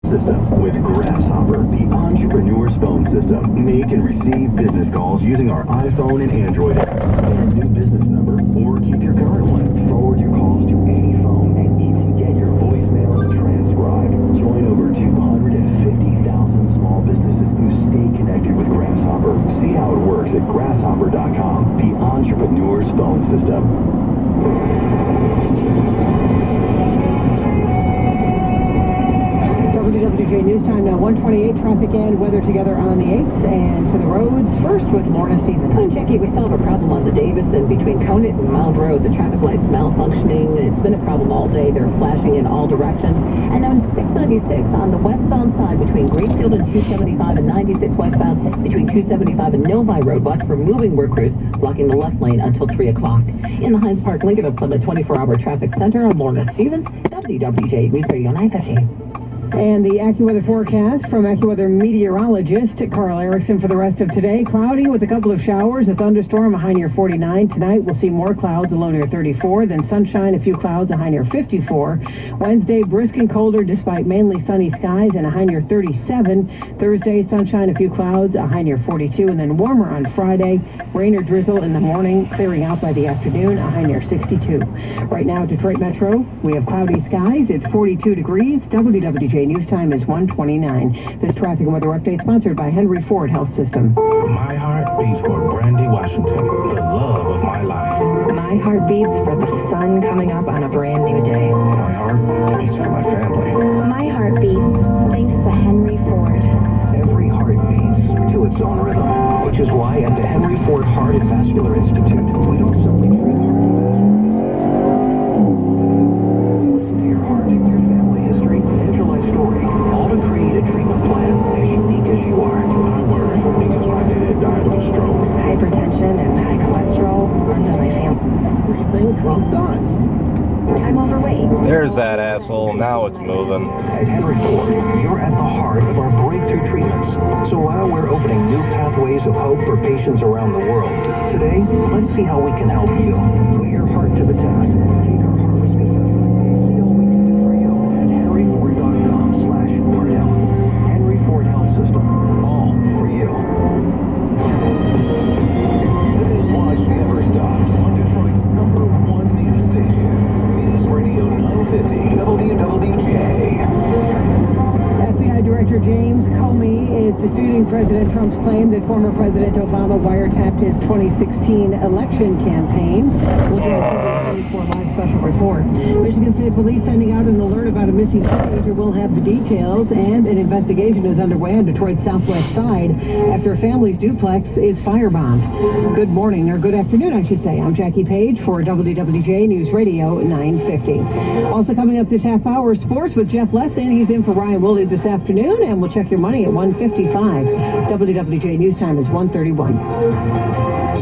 System with Grasshopper, the entrepreneur's phone system. Make and receive business calls using our iPhone and Android app. Get a new business number or keep your current one. Forward your calls to any phone and even get your voicemails transcribed. Join over 250,000 small businesses who stay connected with Grasshopper. See how it works at grasshopper.com, the entrepreneur's phone system. WWJ News Time now 1:28, traffic and weather together on the 8th, and to the roads first with Lorna Stevens. Hi, Jackie. We still have a problem on the Davidson between Conant and Mild Road. The traffic lights malfunctioning. It's been a problem all day. They're flashing in all directions. And on 696 on the westbound side between Greenfield and 275 and 96 westbound between 275 and Novi Road. Watch for moving work crews blocking the left lane until 3 o'clock. In the Hines Park Lincoln Plymouth 24-hour traffic center, I'm Lorna Stevens, WWJ News Radio 950. And the AccuWeather forecast from AccuWeather meteorologist Carl Erickson for the rest of today. Cloudy with a couple of showers, a thunderstorm, a high near 49. Tonight we'll see more clouds, a low near 34. Then sunshine, a few clouds, a high near 54. Wednesday, brisk and colder despite mainly sunny skies and a high near 37. Thursday, sunshine, a few clouds, a high near 42. And then warmer on Friday. Rain or drizzle in the morning, clearing out by the afternoon, a high near 62. Right now, Detroit Metro, we have cloudy skies. It's 42 degrees. WWJ News Time is 1:29. This traffic and weather update sponsored by Henry Ford Health System. My heart beats for Brandy Washington, the love of my life. My heart beats for the sun coming up on a brand new day. My heart beats for my family. My heart beats thanks to Henry Ford. Every heart beats to its own rhythm, which is why at the Henry Ford Heart and Vascular Institute, we don't simply treat heart disease. Listen to your heart, your family history, and your life story, all to create a treatment plan as unique as you are. I worry because my dad died of a stroke. Hypertension and high cholesterol runs in my family. Everything Trump does. I'm overweight. There's that asshole. Now it's moving. At Henry Ford, you're at the heart of our breakthrough treatments. So while we're opening new pathways of hope for patients around the world, today, let's see how we can help you. Put your heart to the test. Take our heart risk assessment. See all we can do for you at henryford.com/heart health. Henry Ford Health System. All for you. This watch never stops on Detroit's #1 news station. News Radio 950 WWJ. FBI Director James Comey is disputing President Trump's claim that former President Obama wiretapped his 2016 election campaign. We'll do a 24 live special report. Michigan State Police sending out an alert about a missing teenager. We'll have the details, and an investigation is underway on Detroit's southwest side after a family's duplex is firebombed. Good morning, or good afternoon, I should say. I'm Jackie Page for WWJ News Radio 950. Also coming up this half hour, sports with Jeff Lesson. He's in for Ryan Woolley this afternoon, and we'll check your money at 1:55. WWJ News Time is 1:31.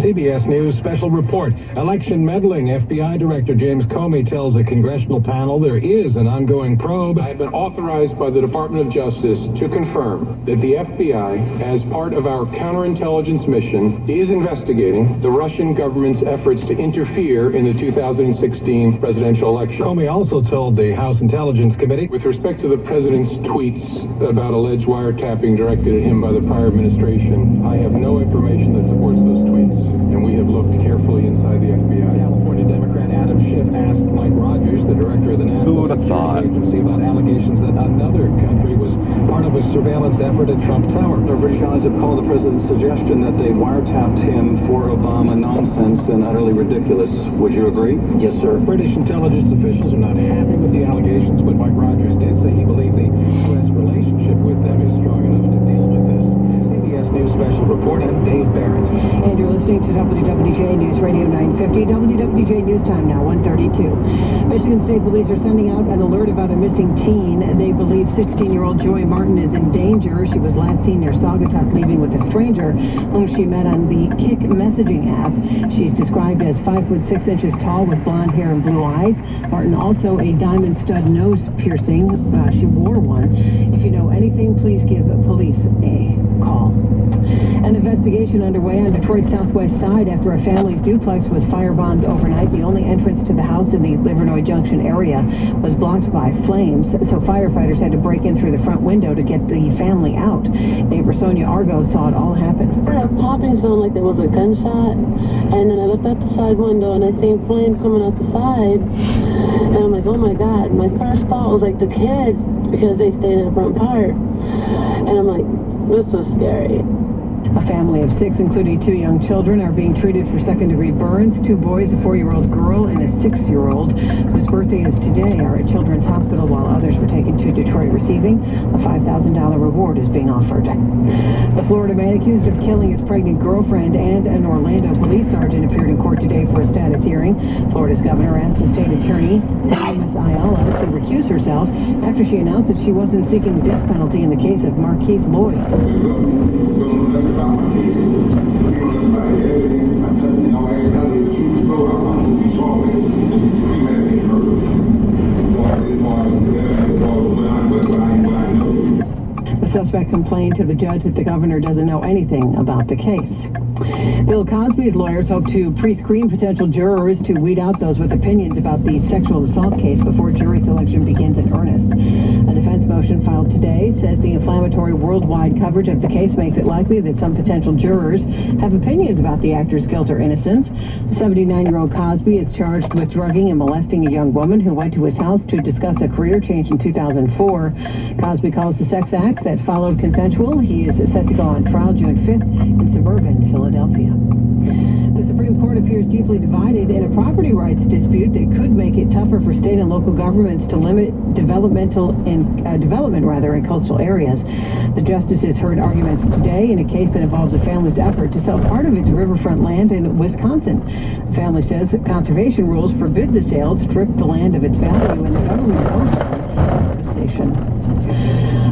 CBS News special report. Election meddling. FBI Director James Comey tells a congressional panel there is an ongoing probe. I have been authorized by the Department of Justice to confirm that the FBI, as part of our counterintelligence mission, is investigating the Russian government's efforts to interfere in the 2016 presidential election. Comey also told the House Intelligence Committee, With respect to the president's tweets about alleged wiretapping directed at him by the prior administration, I have no information that supports those tweets, and we have looked carefully inside the FBI. California Democrat Adam Schiff asked Mike Rogers, the director of the National Who would have thought? Security Agency, about allegations that another country was part of a surveillance effort at Trump Tower. British eyes have called the president's suggestion that they wiretapped him for Obama nonsense and utterly ridiculous. Would you agree? Yes, sir. British intelligence officials are not happy with the allegations, but Mike Rogers did say he believed the U.S. relationship with them is strong enough to deal with this. CBS News special report, I'm Dave Barrett. And you're listening to WWJ News Radio 950. WWJ News Time now 1:32. Michigan State Police are sending out an alert about a missing teen. They believe 16-year-old Joy Martin is in danger. She was last seen near Saugatuck leaving with a stranger whom she met on the Kik messaging app. She's described as 5'6" tall with blonde hair and blue eyes. Martin also a diamond stud nose piercing. She wore one. If you know anything, please give police a call. An investigation underway on Detroit's southwest side after a family's duplex was firebombed overnight. The only entrance to the house in the Livernois Junction area was blocked by flames, so firefighters had to break in through the front window to get the family out. Neighbor Sonia Argo saw it all happen. I heard a popping sound like there was a gunshot, and then I looked out the side window and I seen flames coming out the side, and I'm like, oh my God. My first thought was like the kids, because they stayed in the front part, and I'm like, this was scary. A family of 6, including 2 young children, are being treated for second-degree burns. 2 boys, a 4-year-old girl and a 6-year-old, whose birthday is today, are at Children's Hospital, while others were taken to Detroit receiving. A $5,000 reward is being offered. The Florida man accused of killing his pregnant girlfriend and an Orlando police sergeant appeared in court today for a status hearing. Florida's governor asked the state attorney, Ms. Ayala, to recuse herself after she announced that she wasn't seeking the death penalty in the case of Marquise Lloyd. The suspect complained to the judge that the governor doesn't know anything about the case. Bill Cosby's lawyers hope to pre-screen potential jurors to weed out those with opinions about the sexual assault case before jury selection begins in earnest. A defense motion filed today says the inflammatory worldwide coverage of the case makes it likely that some potential jurors have opinions about the actor's guilt or innocence. The 79-year-old Cosby is charged with drugging and molesting a young woman who went to his house to discuss a career change in 2004. Cosby calls the sex act that followed consensual. He is set to go on trial June 5th in suburban Philadelphia. The Supreme Court appears deeply divided in a property rights dispute that could make it tougher for state and local governments to limit development in coastal areas. The justices heard arguments today in a case that involves a family's effort to sell part of its riverfront land in Wisconsin. The family says that conservation rules forbid the sale, strip the land of its value, and the government owns devastation.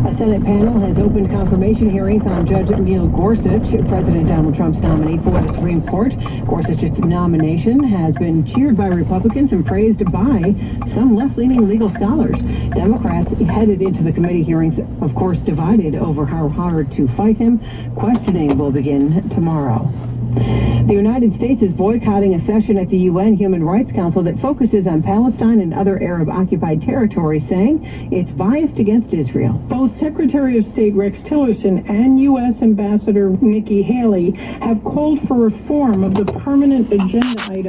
A Senate panel has opened confirmation hearings on Judge Neil Gorsuch, President Donald Trump's nominee for the Supreme Court. Gorsuch's nomination has been cheered by Republicans and praised by some left-leaning legal scholars. Democrats headed into the committee hearings, of course, divided over how hard to fight him. Questioning will begin tomorrow. The United States is boycotting a session at the UN Human Rights Council that focuses on Palestine and other Arab-occupied territories, saying it's biased against Israel. Both Secretary of State Rex Tillerson and U.S. Ambassador Nikki Haley have called for reform of the permanent agenda item